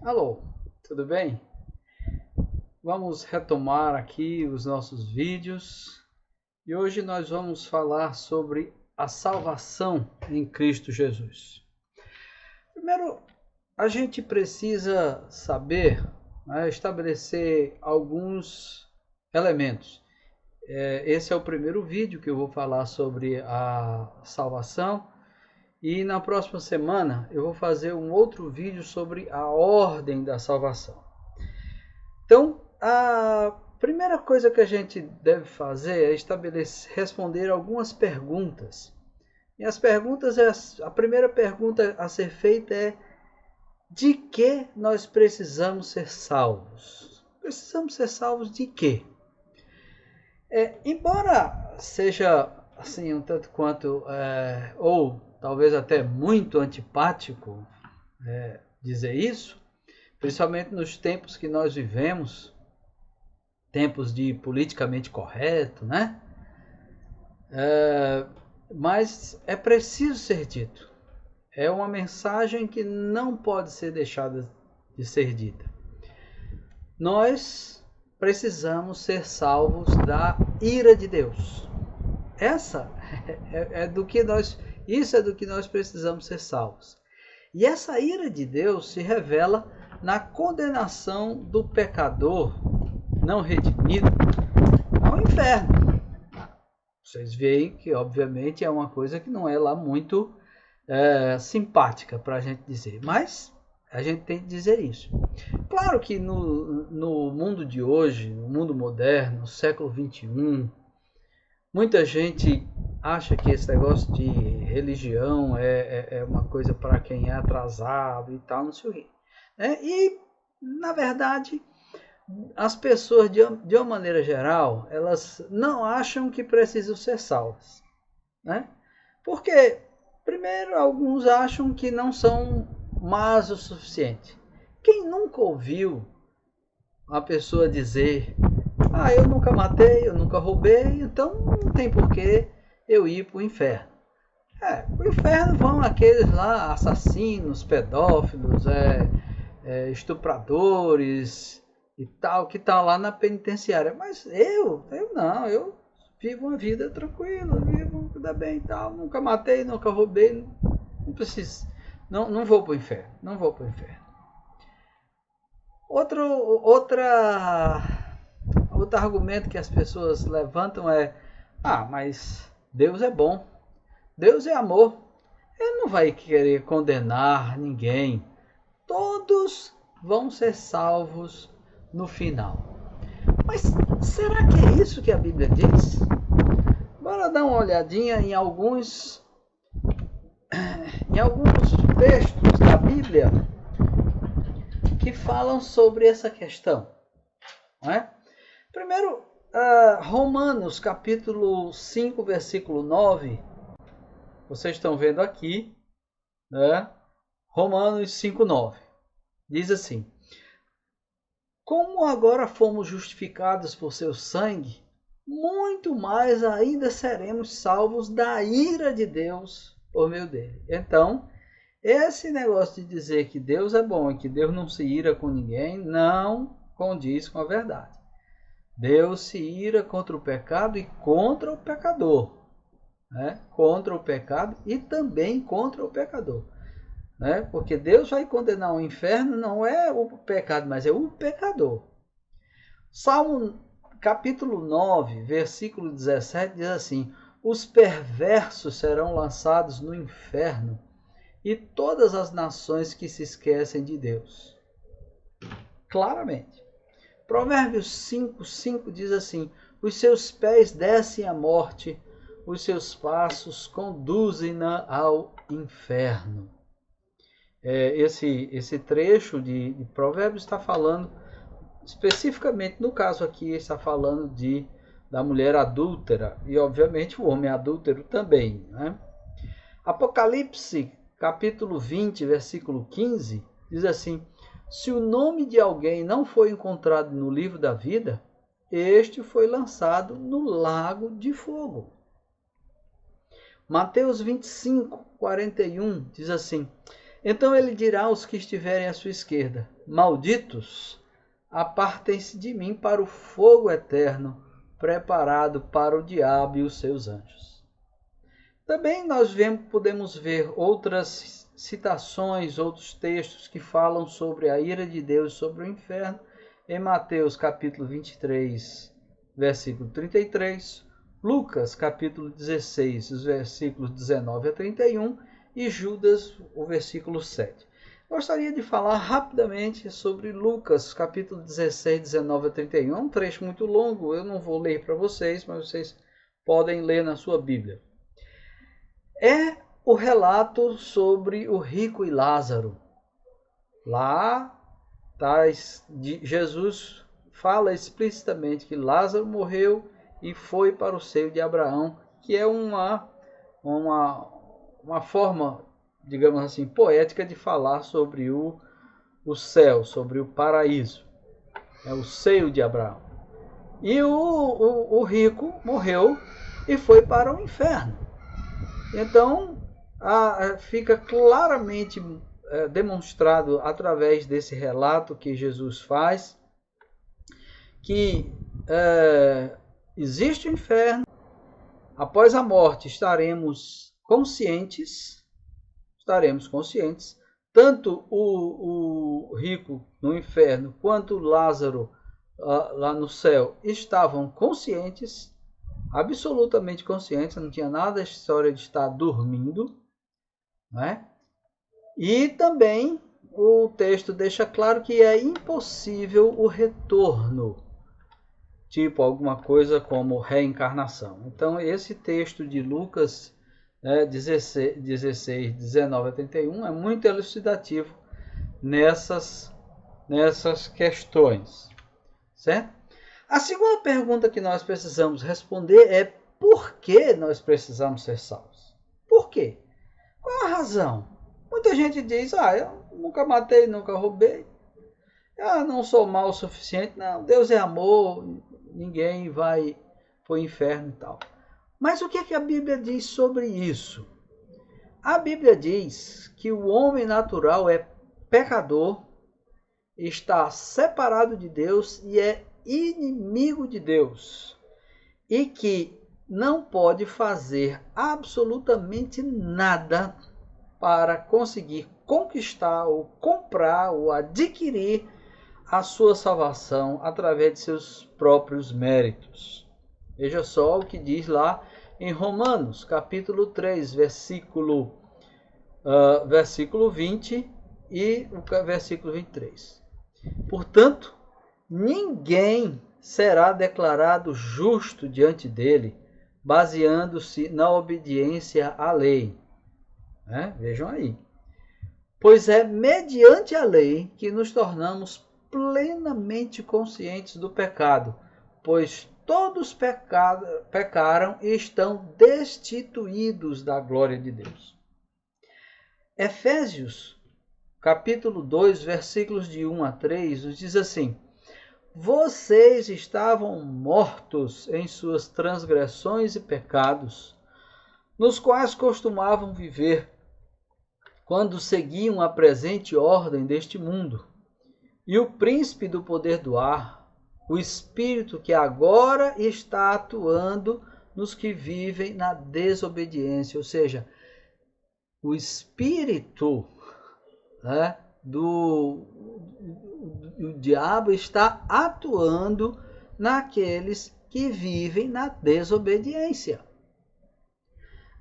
Alô, tudo bem? Vamos retomar aqui os nossos vídeos e hoje nós vamos falar sobre a salvação em Cristo Jesus. Primeiro, a gente precisa saber, estabelecer alguns elementos. Esse é o primeiro vídeo que eu vou falar sobre a salvação. E na próxima semana eu vou fazer um outro vídeo sobre a ordem da salvação. Então, a primeira coisa que a gente deve fazer é responder algumas perguntas. E as perguntas, a primeira pergunta a ser feita é: de que nós precisamos ser salvos? Precisamos ser salvos de quê? Embora seja assim um tanto quanto, ou talvez até muito antipático dizer isso, principalmente nos tempos que nós vivemos, tempos de politicamente correto, né? Mas é preciso ser dito. É uma mensagem que não pode ser deixada de ser dita. Nós precisamos ser salvos da ira de Deus. Isso é do que nós precisamos ser salvos. E essa ira de Deus se revela na condenação do pecador não redimido ao inferno. Vocês veem que, obviamente, é uma coisa que não é lá muito simpática para a gente dizer, mas a gente tem que dizer isso. Claro que no mundo de hoje, no mundo moderno, no século XXI, muita gente acha que esse negócio de religião é uma coisa para quem é atrasado e tal, não sei o quê. E, na verdade, as pessoas, de uma maneira geral, elas não acham que precisam ser salvas. Né? Porque, primeiro, alguns acham que não são más o suficiente. Quem nunca ouviu a pessoa dizer: eu nunca matei, eu nunca roubei, então não tem porquê eu ir para o inferno. Para o inferno vão aqueles lá, assassinos, pedófilos, estupradores e tal, que estão lá na penitenciária. Mas eu não, eu vivo uma vida tranquila, vivo uma vida bem e tal, nunca matei, nunca roubei, não preciso, não vou para o inferno, não vou para o inferno. Outro argumento que as pessoas levantam é: mas Deus é bom, Deus é amor, Ele não vai querer condenar ninguém, todos vão ser salvos no final. Mas será que é isso que a Bíblia diz? Bora dar uma olhadinha em alguns textos da Bíblia que falam sobre essa questão. Não é? Primeiro, Romanos capítulo 5, versículo 9. Vocês estão vendo aqui, né? Romanos 5, 9. Diz assim: como agora fomos justificados por seu sangue, muito mais ainda seremos salvos da ira de Deus por meio dele. Então, esse negócio de dizer que Deus é bom e que Deus não se ira com ninguém, não condiz com a verdade. Deus se ira contra o pecado e contra o pecador. Né? Contra o pecado e também contra o pecador. Né? Porque Deus vai condenar o inferno, não é o pecado, mas é o pecador. Salmo capítulo 9, versículo 17 diz assim: os perversos serão lançados no inferno e todas as nações que se esquecem de Deus. Claramente. Provérbios 5, 5 diz assim: os seus pés descem à morte, os seus passos conduzem-na ao inferno. Esse trecho de Provérbios está falando, especificamente no caso aqui, está falando da mulher adúltera e, obviamente, o homem adúltero também. Né? Apocalipse, capítulo 20, versículo 15, diz assim: se o nome de alguém não foi encontrado no livro da vida, este foi lançado no lago de fogo. Mateus 25, 41 diz assim: Então ele dirá aos que estiverem à sua esquerda: Malditos, apartem-se de mim para o fogo eterno, preparado para o diabo e os seus anjos. Também nós podemos ver outras citações, outros textos que falam sobre a ira de Deus, sobre o inferno, em Mateus capítulo 23, versículo 33, Lucas capítulo 16, os versículos 19 a 31 e Judas, o versículo 7. Gostaria de falar rapidamente sobre Lucas capítulo 16, 19 a 31. É um trecho muito longo, eu não vou ler para vocês, mas vocês podem ler na sua Bíblia. É o relato sobre o rico e Lázaro. Lá, Jesus fala explicitamente que Lázaro morreu e foi para o seio de Abraão, que é uma forma, digamos assim, poética de falar sobre o céu, sobre o paraíso. É o seio de Abraão. E o rico morreu e foi para o inferno. Então, fica claramente demonstrado através desse relato que Jesus faz que existe o inferno. Após a morte estaremos conscientes, tanto o rico no inferno quanto Lázaro lá no céu estavam conscientes, absolutamente conscientes, não tinha nada de história de estar dormindo, né? E também o texto deixa claro que é impossível o retorno, tipo alguma coisa como reencarnação. Então esse texto de Lucas 16, 19 a 31 é muito elucidativo nessas questões, certo? A segunda pergunta que nós precisamos responder é: por que nós precisamos ser salvos? Por quê? Qual a razão? Muita gente diz: eu nunca matei, nunca roubei, eu não sou mal o suficiente. Não, Deus é amor, ninguém vai para o inferno e tal. Mas o que a Bíblia diz sobre isso? A Bíblia diz que o homem natural é pecador, está separado de Deus e é inimigo de Deus, e que não pode fazer absolutamente nada para conseguir conquistar ou comprar ou adquirir a sua salvação através de seus próprios méritos. Veja só o que diz lá em Romanos, capítulo 3, versículo 20 e o versículo 23. Portanto, ninguém será declarado justo diante dele, baseando-se na obediência à lei. Vejam aí. Pois é mediante a lei que nos tornamos plenamente conscientes do pecado, pois todos pecaram e estão destituídos da glória de Deus. Efésios, capítulo 2, versículos de 1 a 3, nos diz assim: Vocês estavam mortos em suas transgressões e pecados, nos quais costumavam viver, quando seguiam a presente ordem deste mundo, e o príncipe do poder do ar, o espírito que agora está atuando nos que vivem na desobediência, ou seja, o espírito o diabo está atuando naqueles que vivem na desobediência.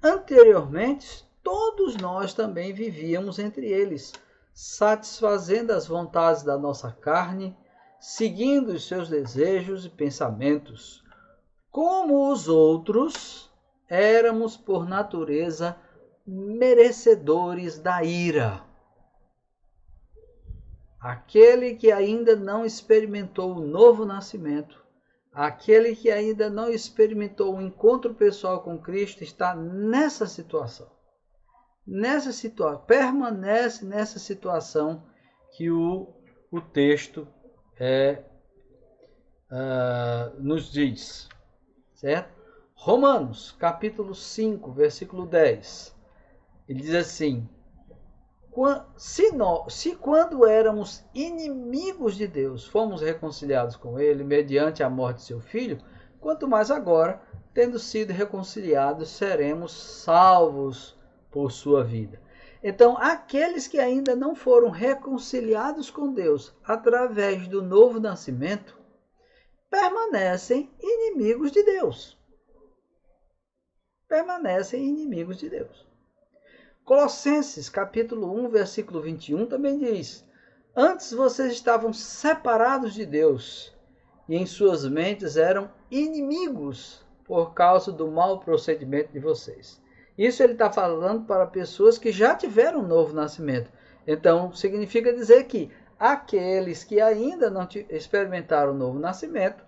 Anteriormente, todos nós também vivíamos entre eles, satisfazendo as vontades da nossa carne, seguindo os seus desejos e pensamentos. Como os outros, éramos por natureza merecedores da ira. Aquele que ainda não experimentou o novo nascimento, aquele que ainda não experimentou o encontro pessoal com Cristo, está nessa situação. Permanece nessa situação que o texto nos diz, certo? Romanos, capítulo 5, versículo 10. Ele diz assim: Se quando éramos inimigos de Deus, fomos reconciliados com Ele mediante a morte de seu Filho, quanto mais agora, tendo sido reconciliados, seremos salvos por sua vida. Então, aqueles que ainda não foram reconciliados com Deus através do novo nascimento, permanecem inimigos de Deus. Permanecem inimigos de Deus. Colossenses, capítulo 1, versículo 21, também diz: antes vocês estavam separados de Deus, e em suas mentes eram inimigos por causa do mau procedimento de vocês. Isso ele está falando para pessoas que já tiveram um novo nascimento. Então, significa dizer que aqueles que ainda não experimentaram o novo nascimento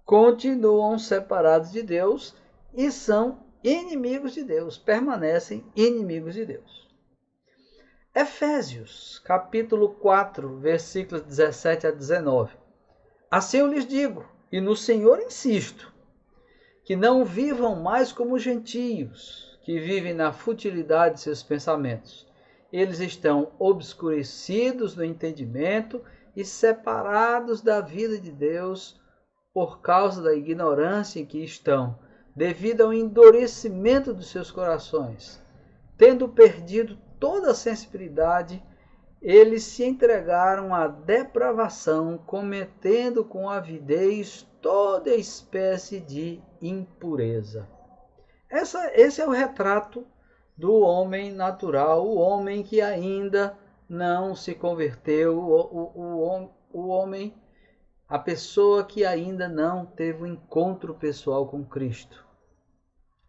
continuam separados de Deus e são inimigos de Deus, permanecem inimigos de Deus. Efésios, capítulo 4, versículos 17 a 19. Assim eu lhes digo, e no Senhor insisto, que não vivam mais como gentios, que vivem na futilidade de seus pensamentos. Eles estão obscurecidos no entendimento e separados da vida de Deus por causa da ignorância em que estão, devido ao endurecimento dos seus corações. Tendo perdido toda a sensibilidade, eles se entregaram à depravação, cometendo com avidez toda espécie de impureza. Esse é o retrato do homem natural, o homem que ainda não se converteu, o homem, a pessoa que ainda não teve um encontro pessoal com Cristo.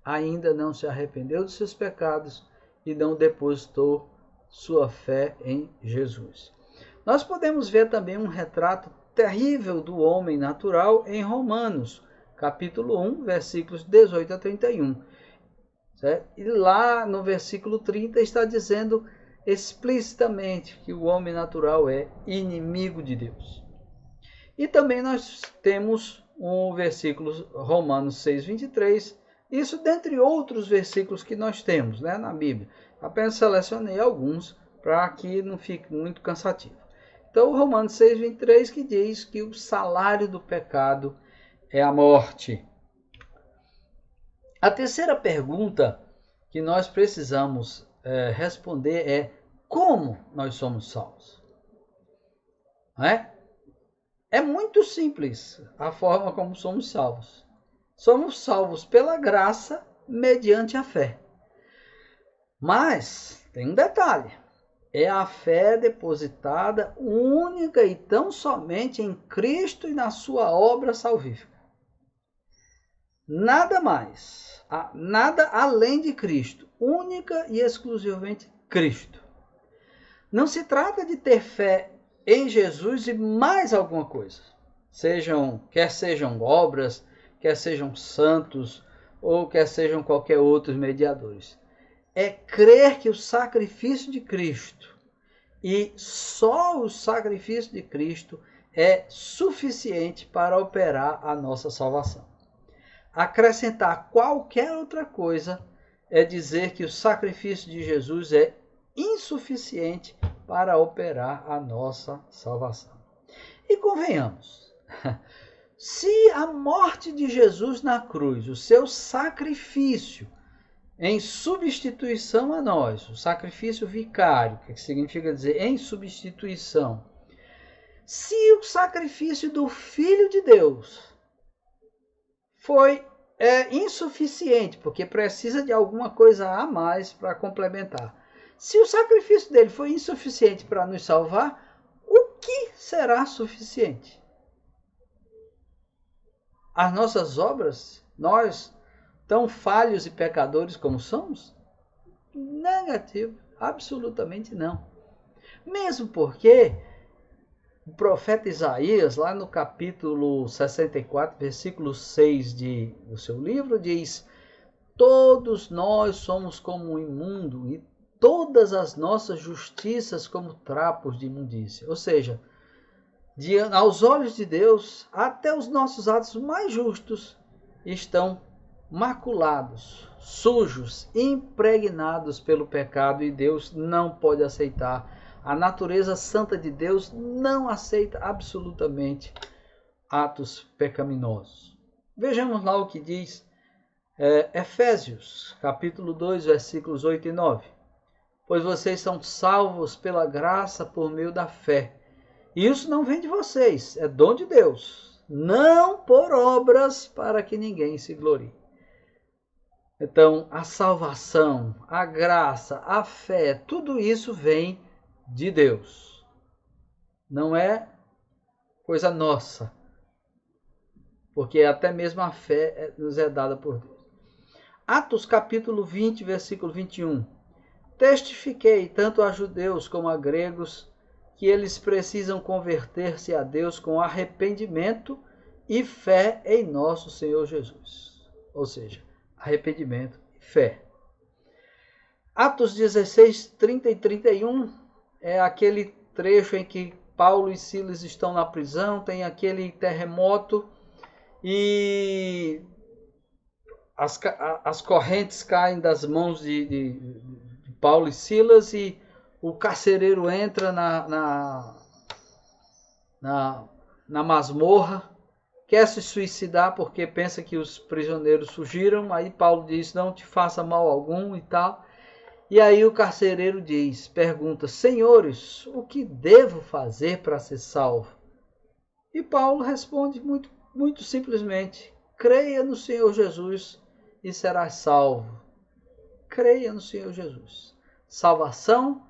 Ainda não se arrependeu dos seus pecados e não depositou sua fé em Jesus. Nós podemos ver também um retrato terrível do homem natural em Romanos, capítulo 1, versículos 18 a 31. Certo? E lá no versículo 30 está dizendo explicitamente que o homem natural é inimigo de Deus. E também nós temos um versículo, Romanos 6, 23, isso dentre outros versículos que nós temos, né, na Bíblia. Apenas selecionei alguns para que não fique muito cansativo. Então, Romanos 6, 23, que diz que o salário do pecado é a morte. A terceira pergunta que nós precisamos responder é: como nós somos salvos? É muito simples a forma como somos salvos. Somos salvos pela graça mediante a fé. Mas tem um detalhe: é a fé depositada única e tão somente em Cristo e na sua obra salvífica. Nada mais, nada além de Cristo, única e exclusivamente Cristo. Não se trata de ter fé em Jesus e mais alguma coisa, quer sejam obras, quer sejam santos ou quer sejam qualquer outros mediadores. É crer que o sacrifício de Cristo e só o sacrifício de Cristo é suficiente para operar a nossa salvação. Acrescentar qualquer outra coisa é dizer que o sacrifício de Jesus é insuficiente para operar a nossa salvação. E convenhamos, se a morte de Jesus na cruz, o seu sacrifício em substituição a nós, o sacrifício vicário, que significa dizer em substituição, se o sacrifício do Filho de Deus foi insuficiente, porque precisa de alguma coisa a mais para complementar. Se o sacrifício dele foi insuficiente para nos salvar, o que será suficiente? As nossas obras, nós, tão falhos e pecadores como somos? Negativo, absolutamente não. Mesmo porque o profeta Isaías, lá no capítulo 64, versículo 6 do seu livro, diz: todos nós somos como um imundo e todas as nossas justiças como trapos de imundícia. Ou seja, aos olhos de Deus, até os nossos atos mais justos estão maculados, sujos, impregnados pelo pecado, e Deus não pode aceitar. A natureza santa de Deus não aceita absolutamente atos pecaminosos. Vejamos lá o que diz Efésios, capítulo 2, versículos 8 e 9. Pois vocês são salvos pela graça por meio da fé. E isso não vem de vocês, é dom de Deus, não por obras para que ninguém se glorie. Então, a salvação, a graça, a fé, tudo isso vem de Deus. Não é coisa nossa, porque até mesmo a fé nos é dada por Deus. Atos capítulo 20, versículo 21. Testifiquei tanto a judeus como a gregos que eles precisam converter-se a Deus com arrependimento e fé em nosso Senhor Jesus. Ou seja, arrependimento e fé. Atos 16, 30 e 31 é aquele trecho em que Paulo e Silas estão na prisão, tem aquele terremoto e as correntes caem das mãos de Paulo e Silas e o carcereiro entra na masmorra, quer se suicidar porque pensa que os prisioneiros fugiram. Aí Paulo diz, não te faça mal algum e tal. E aí o carcereiro pergunta, senhores, o que devo fazer para ser salvo? E Paulo responde muito simplesmente, creia no Senhor Jesus e serás salvo. Creia no Senhor Jesus. Salvação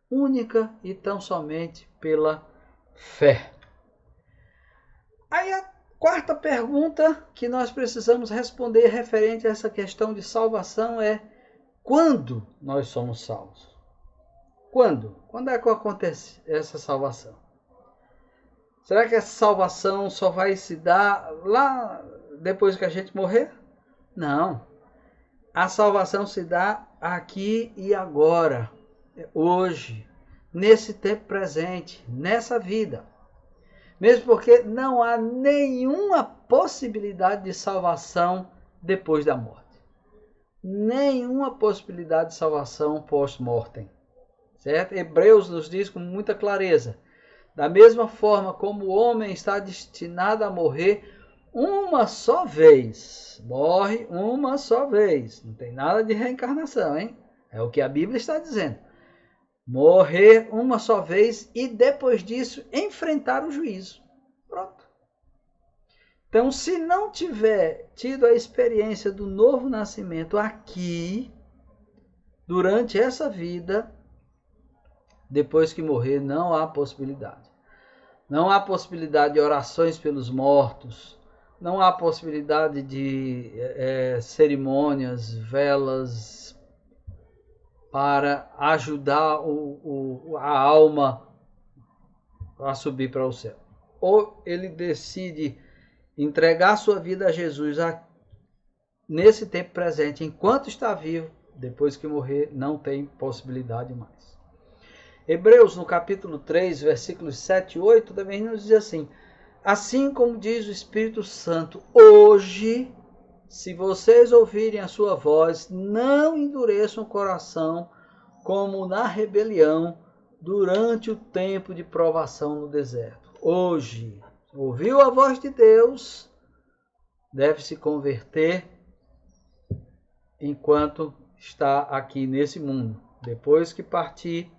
única e tão somente pela fé. Aí a quarta pergunta que nós precisamos responder referente a essa questão de salvação é: quando nós somos salvos? Quando? Quando é que acontece essa salvação? Será que essa salvação só vai se dar lá depois que a gente morrer? Não. A salvação se dá aqui e agora, hoje, nesse tempo presente, nessa vida. Mesmo porque não há nenhuma possibilidade de salvação depois da morte. Nenhuma possibilidade de salvação pós-mortem. Certo? Hebreus nos diz com muita clareza. Da mesma forma como o homem está destinado a morrer uma só vez. Morre uma só vez. Não tem nada de reencarnação, hein? É o que a Bíblia está dizendo. Morrer uma só vez e depois disso enfrentar o juízo. Pronto. Então, se não tiver tido a experiência do novo nascimento aqui, durante essa vida, depois que morrer, não há possibilidade. Não há possibilidade de orações pelos mortos, não há possibilidade de cerimônias, velas, para ajudar a alma a subir para o céu. Ou ele decide entregar sua vida a Jesus nesse tempo presente, enquanto está vivo, depois que morrer, não tem possibilidade mais. Hebreus, no capítulo 3, versículos 7 e 8, também nos diz assim: assim como diz o Espírito Santo, hoje, se vocês ouvirem a sua voz, não endureçam o coração como na rebelião durante o tempo de provação no deserto. Hoje, ouviu a voz de Deus, deve se converter enquanto está aqui nesse mundo. Depois que partir,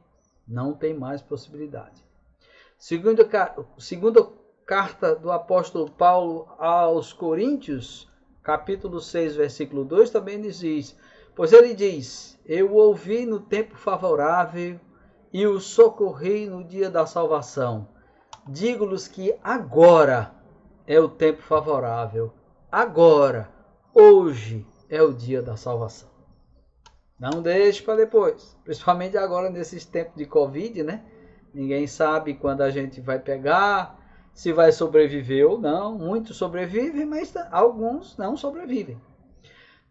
não tem mais possibilidade. Segunda carta do apóstolo Paulo aos Coríntios, capítulo 6, versículo 2, também nos diz, pois ele diz, eu o ouvi no tempo favorável e o socorri no dia da salvação. Digo-lhes que agora é o tempo favorável, agora, hoje é o dia da salvação. Não deixe para depois, principalmente agora nesses tempos de Covid, né? Ninguém sabe quando a gente vai pegar, se vai sobreviver ou não. Muitos sobrevivem, mas alguns não sobrevivem.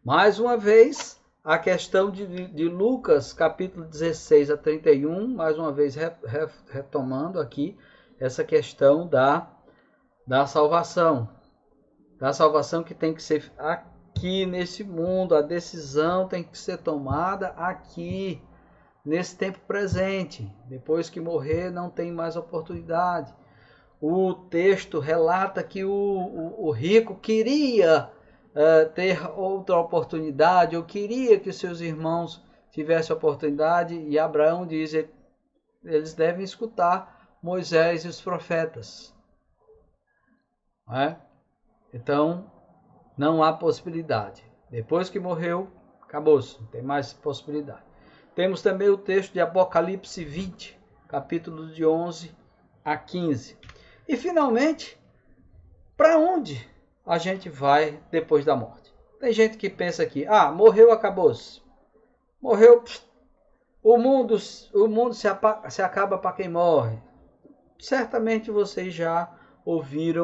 Mais uma vez, a questão de Lucas, capítulo 16 a 31, mais uma vez retomando aqui essa questão da salvação. Da salvação que tem que ser que nesse mundo a decisão tem que ser tomada aqui, nesse tempo presente. Depois que morrer, não tem mais oportunidade. O texto relata que o rico queria ter outra oportunidade, ou queria que seus irmãos tivessem oportunidade, e Abraão diz: eles devem escutar Moisés e os profetas. Não é? Então, não há possibilidade. Depois que morreu, acabou-se, não tem mais possibilidade. Temos também o texto de Apocalipse 20, capítulos de 11 a 15. E, finalmente, para onde a gente vai depois da morte? Tem gente que pensa aqui: morreu, acabou-se. Morreu, o mundo se acaba para quem morre. Certamente vocês já ouviram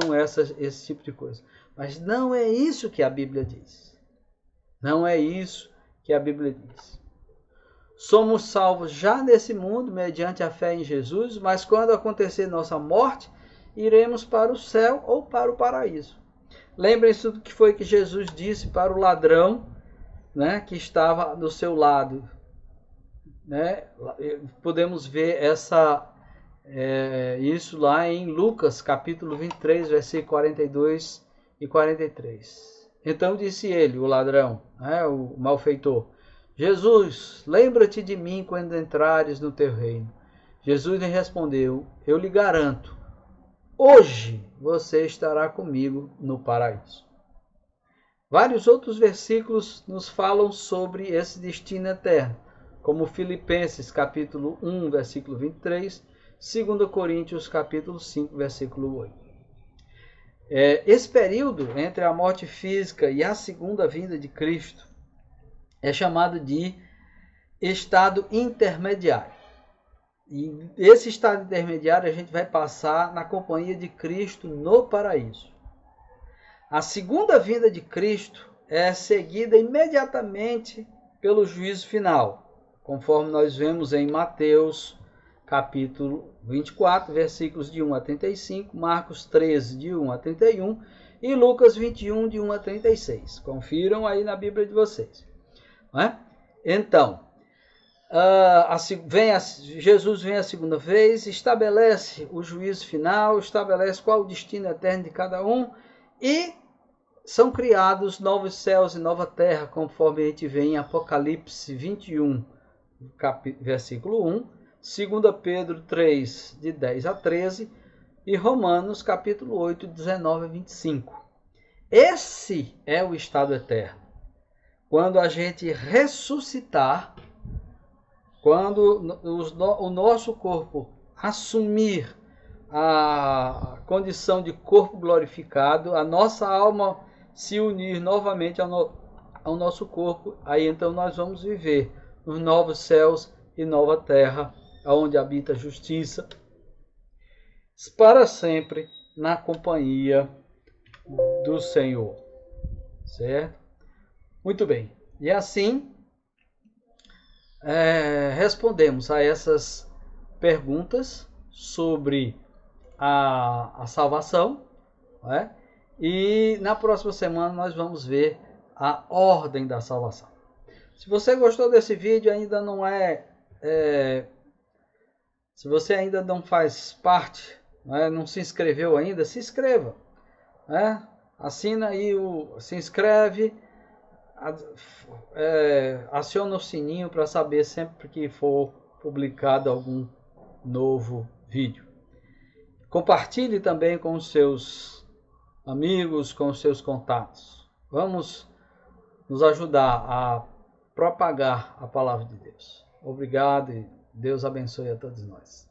esse tipo de coisa. Mas não é isso que a Bíblia diz. Não é isso que a Bíblia diz. Somos salvos já nesse mundo, mediante a fé em Jesus, mas quando acontecer nossa morte, iremos para o céu ou para o paraíso. Lembrem-se do que foi que Jesus disse para o ladrão, né, que estava do seu lado. Né? Podemos ver isso lá em Lucas, capítulo 23, versículo 42 e 43. Então disse ele, o ladrão, né, o malfeitor: Jesus, lembra-te de mim quando entrares no teu reino. Jesus lhe respondeu: eu lhe garanto, hoje você estará comigo no paraíso. Vários outros versículos nos falam sobre esse destino eterno, como Filipenses capítulo 1, versículo 23, 2 Coríntios capítulo 5, versículo 8. Esse período entre a morte física e a segunda vinda de Cristo é chamado de estado intermediário. E esse estado intermediário a gente vai passar na companhia de Cristo no paraíso. A segunda vinda de Cristo é seguida imediatamente pelo juízo final, conforme nós vemos em Mateus capítulo 24, versículos de 1 a 35, Marcos 13, de 1 a 31 e Lucas 21, de 1 a 36. Confiram aí na Bíblia de vocês. Não é? Então, Jesus vem a segunda vez, estabelece o juízo final, estabelece qual o destino eterno de cada um, e são criados novos céus e nova terra, conforme a gente vê em Apocalipse 21, versículo 1, 2 Pedro 3, de 10 a 13, e Romanos capítulo 8, 19 a 25. Esse é o estado eterno. Quando a gente ressuscitar, quando o nosso corpo assumir a condição de corpo glorificado, a nossa alma se unir novamente ao nosso corpo, aí então nós vamos viver nos novos céus e nova terra, onde habita a justiça, para sempre na companhia do Senhor. Certo? Muito bem. E assim respondemos a essas perguntas sobre a salvação, né? E na próxima semana nós vamos ver a ordem da salvação. Se você gostou desse vídeo, ainda não se você ainda não faz parte, não se inscreveu ainda, se inscreva, né? Assina aí se inscreve, aciona o sininho para saber sempre que for publicado algum novo vídeo. Compartilhe também com os seus amigos, com os seus contatos. Vamos nos ajudar a propagar a palavra de Deus. Obrigado e Deus abençoe a todos nós.